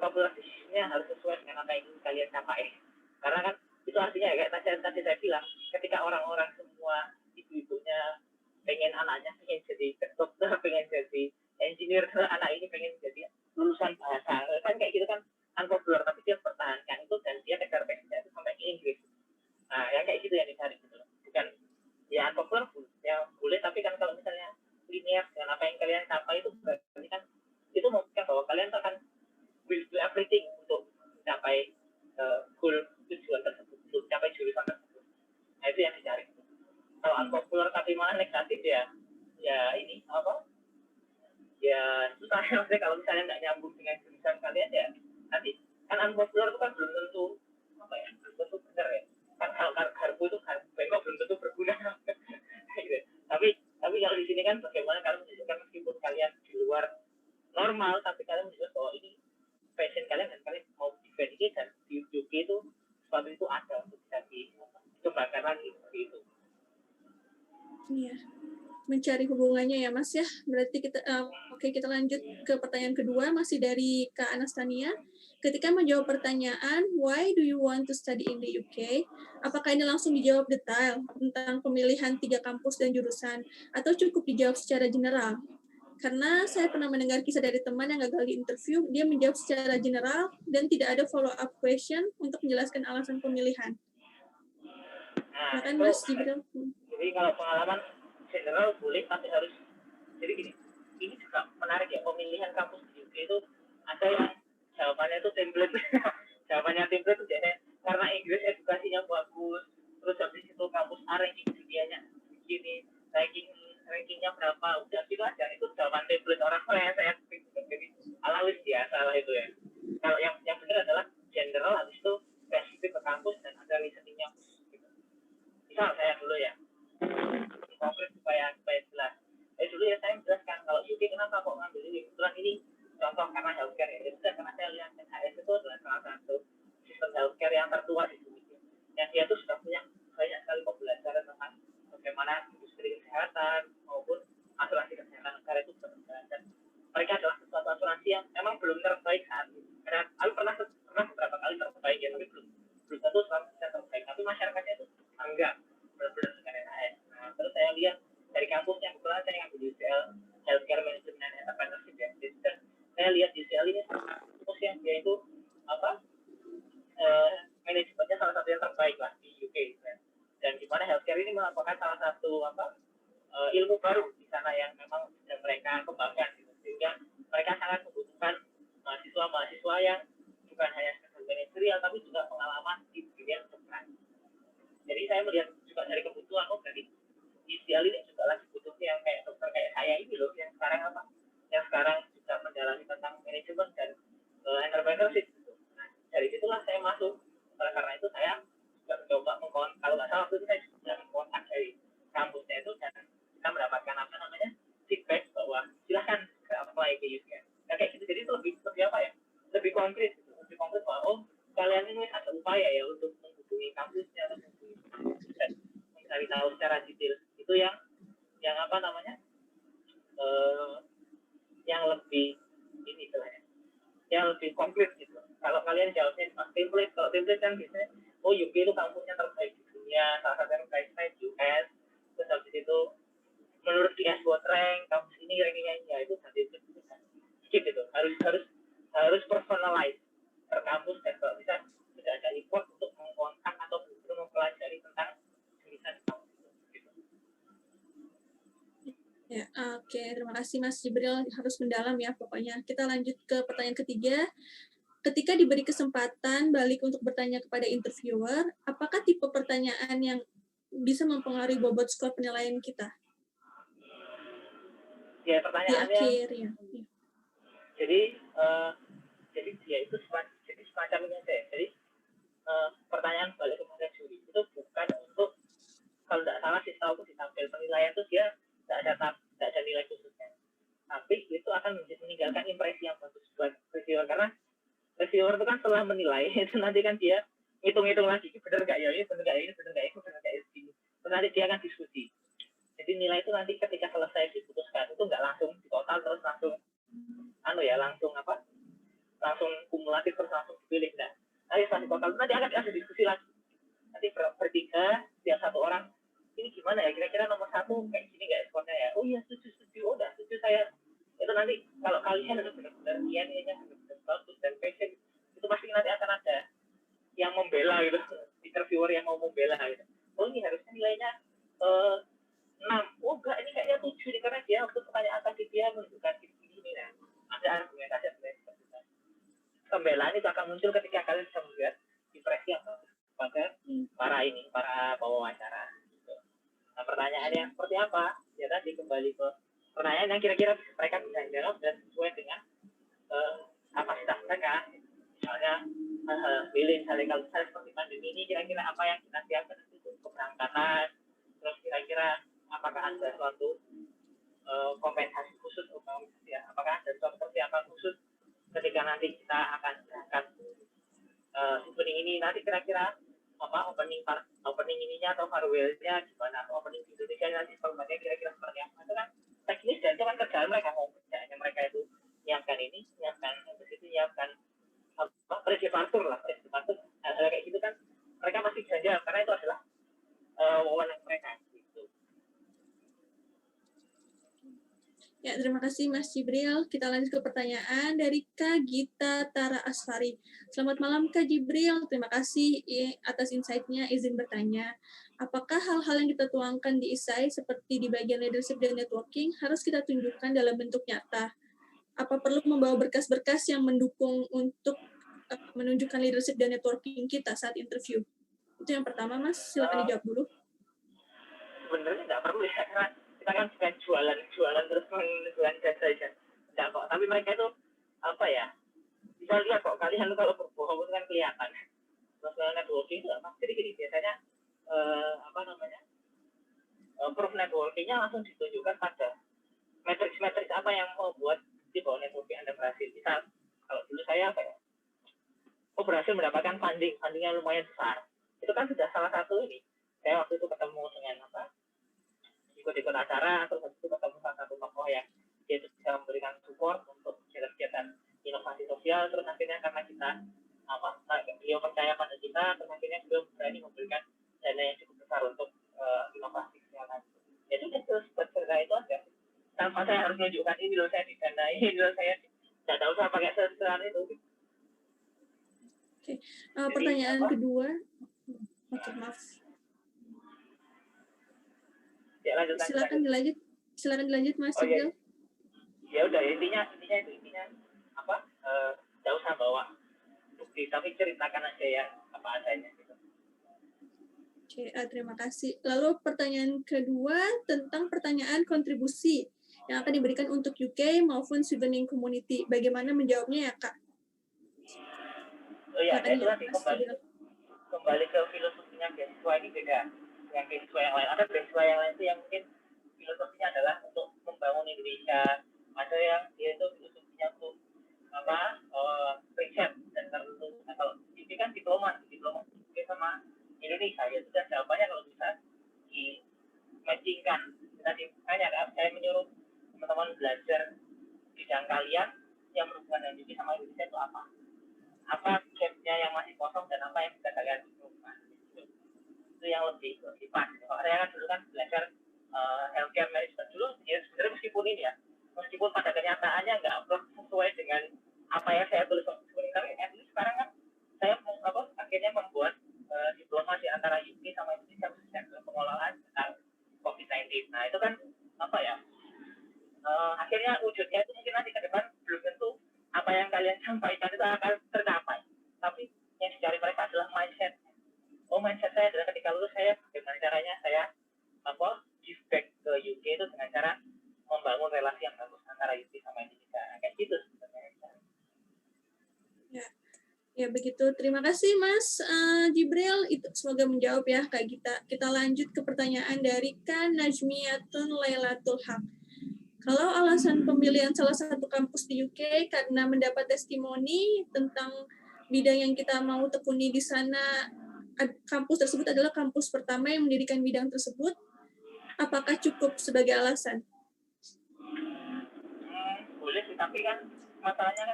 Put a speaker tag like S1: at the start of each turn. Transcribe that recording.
S1: unpopular decision-nya harus sesuai dengan apa yang ingin kalian capai. Karena kan itu artinya ya kayak tadi saya bilang, ketika orang-orang semua ibu-ibunya pengen anaknya pengen jadi dokter, pengen jadi engineer, anak ini pengen jadi lulusan bahasa, kan kayak gitu kan unpopular, tapi dia pertahankan itu dan dia kejar passionnya itu sampai ke Inggris. Nah, yang kayak gitu yang dicari gitu loh. Bukan ya unpopular ya boleh, tapi kan kalau misalnya linear dengan apa yang kalian capai itu berarti kan itu membuktikan bahwa kalian akan will do everything untuk mencapai goal tujuan tersebut, untuk mencapai jurusan tersebut. Nah, itu yang dicari. Kalau unpopular tapi malah negatif ya ini apa? Ya susah ya, maksudnya kalau misalnya nggak nyambung dengan jurusan kalian ya nanti kan unpopular itu kan belum tentu apa ya, belum tentu benar ya. Kan kalau garpu itu kan bengkok belum tentu berguna. Gitu. Tapi kalau di sini kan bagaimana kalian menunjukkan meskipun kalian di luar normal, tapi kalian menunjukkan bahwa ini passion kalian dan kalian mau diverifikasi dan di UK itu sesuatu itu ada untuk bisa dikembangkan lagi seperti itu.
S2: Iya, mencari hubungannya ya Mas ya. Berarti kita kita lanjut ke pertanyaan kedua, masih dari Kak Anastania. Ketika menjawab pertanyaan why do you want to study in the UK, apakah ini langsung dijawab detail tentang pemilihan 3 kampus dan jurusan, atau cukup dijawab secara general? Karena saya pernah mendengar kisah dari teman yang gagal di interview, dia menjawab secara general dan tidak ada follow up question untuk menjelaskan alasan pemilihan.
S1: Nah,
S2: Silakan Mas Jibril.
S1: Jadi kalau pengalaman general boleh, tapi harus jadi gini. Ini juga menarik ya, pemilihan kampus di UK itu ada yang jawabannya itu template. Jawabannya template itu jadi karena Inggris edukasinya bagus, terus habis itu kampus A ranking dunianya begini, rankingnya berapa, udah gitu aja. Itu jawaban template orang saya jadi ala-ala biasa lah itu ya. Kalau yang benar adalah general, habis itu spesifik ke kampus dan ada listeningnya. Misal saya dulu ya, konkret supaya jelas. Dulu ya saya menjelaskan kalau UK kenapa kok ngambil ini. Kebetulan ini contoh karena healthcare ya. Jadi karena saya lihat NHS itu adalah salah satu sistem healthcare yang tertua di dunia. Yang dia tuh sudah punya banyak sekali pembelajaran tentang bagaimana industri kesehatan maupun asuransi kesehatan negara itu berjalan. Dan mereka adalah suatu asuransi yang memang belum terbaik saat ini. Karena aku pernah beberapa kali terbaik ya, tapi belum tentu selalu bisa terbaik. Tapi masyarakatnya itu enggak benar-benar dengan NHS. Nah, terus saya lihat dari kampusnya, kebetulan saya ngambil UCL Healthcare Management and Entrepreneurship ya. Jadi saya lihat UCL ini kampus yang dia itu manajemennya salah satu yang terbaik lah di UK. Dan di mana healthcare ini merupakan salah satu ilmu baru di sana yang memang sedang mereka kembangkan gitu. Sehingga mereka sangat membutuhkan mahasiswa yang bukan hanya sekedar manajerial tapi juga pengalaman di bidang kedokteran. Jadi saya melihat juga dari kebutuhan, dari UCL ini juga lagi butuh yang kayak dokter kayak saya ini loh, yang sekarang juga menjalani tentang manajemen dan entrepreneurship gitu. Nah, dari situlah saya masuk. Karena itu saya juga mencoba kalau nggak salah waktu itu saya juga kontak dari kampusnya itu dan kita mendapatkan feedback bahwa silahkan apply ke UCL. Nah, kayak gitu. Jadi itu lebih apa ya? Lebih konkret gitu. Lebih konkret bahwa kalian ini ada upaya ya untuk menghubungi kampusnya atau dan mencari tahu secara detail. Itu yang yang lebih ini istilahnya, yang lebih konkret gitu. Kalau kalian jawabnya template, kalau template kan biasanya UK itu kampusnya terbaik di dunia, salah satu yang terbaik di US, terus habis itu menurut DS World Rank kampus ini rankingnya ya itu nanti gitu. Harus personalize per kampus dan kalau bisa sudah ada report untuk mengkontak atau betul mempelajari tentang jurusan kampus gitu.
S2: Ya, oke, terima kasih Mas Jibril, harus mendalam ya pokoknya. Kita lanjut ke pertanyaan ketiga. Ketika diberi kesempatan balik untuk bertanya kepada interviewer, apakah tipe pertanyaan yang bisa mempengaruhi bobot skor penilaian kita?
S1: Ya, pertanyaannya.
S2: Di akhir ya.
S1: Jadi dia itu semacam ini aja ya. Jadi pertanyaan balik kepada juri itu bukan untuk, kalau tidak salah sih tahu di tampil penilaian itu dia tidak ada nilai khususnya, tapi itu akan meninggalkan impresi yang bagus buat reviewer, karena reviewer itu kan setelah menilai itu nanti kan dia hitung-hitung lagi benar nggak ya ini, benar nggak ini, benar nggak itu, benar nggak ini. Terus nanti dia akan diskusi. Jadi nilai itu nanti ketika selesai diputuskan itu nggak langsung di total terus langsung langsung kumulatif terus langsung dipilih. Nah, nanti setelah total nanti akan ada diskusi lagi. Nanti bertiga, setiap satu orang, ini gimana ya, kira-kira nomor satu kayak gini nggak skornya ya? Oh iya, setuju, oh udah setuju saya. Itu nanti kalau kalian itu benar-benar niatnya benar-benar bagus dan passion, itu pasti nanti akan ada yang membela gitu, interviewer yang mau membela gitu. Oh ini harusnya nilainya 6. Oh enggak, ini kayaknya 7 nih, karena dia waktu pertanyaan tadi dia menunjukkan gini. Nah, ada argumentasi seperti itu. Pembelaan itu akan muncul ketika kalian bisa melihat impresi yang bagus pada para pewawancara. Nah, pertanyaannya seperti apa? Ya tadi kembali ke pertanyaan yang kira-kira mereka bisa jawab dan sesuai dengan kapasitas mereka. Misalnya hal-hal pilih, misalnya kalau misalnya seperti pandemi ini, kira-kira apa yang kita siapkan untuk keberangkatan, terus kira-kira apakah ada suatu kompensasi khusus ya, apakah ada suatu persiapan khusus ketika nanti kita akan berangkat opening ini, nanti kira-kira apa opening ininya atau farewell-nya gimana, atau opening di Indonesia nanti formatnya kira-kira seperti apa. Itu kan teknis dan itu kan kerjaan mereka, mau kerjanya mereka itu nyiapkan nyiapkan presidentur hal-hal kayak gitu kan mereka pasti bisa jawab karena itu adalah wewenang mereka gitu.
S2: Ya, terima kasih Mas Jibril. Kita lanjut ke pertanyaan dari Kak Gita Tara Asfari. Selamat malam Kak Jibril, terima kasih atas insight-nya. Izin bertanya, apakah hal-hal yang kita tuangkan di ISAI seperti di bagian leadership dan networking harus kita tunjukkan dalam bentuk nyata? Apa perlu membawa berkas-berkas yang mendukung untuk menunjukkan leadership dan networking kita saat interview? Itu yang pertama, Mas. Silakan dijawab dulu.
S1: Sebenarnya nggak perlu ya, karena kita kan bukan jualan terus menjualan jasa aja. Nggak kok, tapi mereka itu apa ya, bisa lihat kok, kalian kalau berbohong itu kan kelihatan. Terus networking itu apa? Jadi gini, biasanya proof networking-nya langsung ditunjukkan pada matriks apa yang membuat di bawah networking Anda berhasil. Misal, kalau dulu saya berhasil mendapatkan funding yang lumayan besar. Itu kan sudah salah satu ini. Saya waktu itu ketemu dengan ikut acara, terus waktu itu ketemu salah satu tokoh yang dia itu bisa memberikan support untuk kegiatan inovasi sosial. Terus akhirnya karena kita beliau percaya pada kita, terus akhirnya beliau berani memberikan dana yang cukup besar untuk inovasi kesehatan. Itu cerita itu aja. Tanpa saya harus menunjukkan ini loh saya didanai, ini loh saya tidak usah pakai sesuatu itu.
S2: Oke, pertanyaan kedua. Oke, maaf.
S1: Ya,
S2: silakan dilanjut Mas Jibril.
S1: Ya udah, intinya apa? Tidak usah bawa bukti, tapi ceritakan aja ya apa adanya gitu.
S2: Oke, terima kasih. Lalu pertanyaan kedua tentang pertanyaan kontribusi yang akan diberikan untuk UK maupun Swivening Community. Bagaimana menjawabnya ya, Kak?
S1: Oh ya, itu tadi kembali ke filosofinya beasiswa ini beda dengan beasiswa yang lain. Ada beasiswa yang lain itu yang mungkin filosofinya adalah untuk membangun Indonesia. Ada yang dia itu filosofinya untuk riset dan tertentu. Nah, kalau ini kan diploma sama Indonesia ya sudah, jawabannya kalau bisa di matchingkan. Tadi makanya saya menyuruh teman-teman belajar bidang kalian yang berhubungan dengan sama Indonesia itu apa gap-nya yang masih kosong dan apa yang bisa kalian improve. Itu yang lebih pas. Kalau saya kan dulu kan belajar healthcare management dulu, ya sebenarnya meskipun pada kenyataannya nggak sesuai dengan apa yang saya tulis sebelumnya, tapi sekarang kan saya akhirnya membuat diplomasi antara UK sama Indonesia khususnya dalam pengelolaan tentang COVID-19. Nah itu kan akhirnya wujudnya itu mungkin nanti ke depan belum tentu apa yang kalian sampaikan itu akan tercapai, tapi yang dicari mereka adalah mindset. Mindset saya adalah ketika lulus saya bagaimana caranya saya give back ke UK itu dengan cara membangun relasi yang bagus antara UK sama Indonesia. Kayak gitu sebenarnya.
S2: Ya begitu. Terima kasih Mas Jibril. Itu semoga menjawab ya Kak Gita. Kita lanjut ke pertanyaan dari Kak Najmiyatun Lailatul Haq. Kalau alasan pemilihan salah satu kampus di UK karena mendapat testimoni tentang bidang yang kita mau tekuni di sana, kampus tersebut adalah kampus pertama yang mendirikan bidang tersebut, apakah cukup sebagai alasan?
S1: Boleh, tapi kan masalahnya kan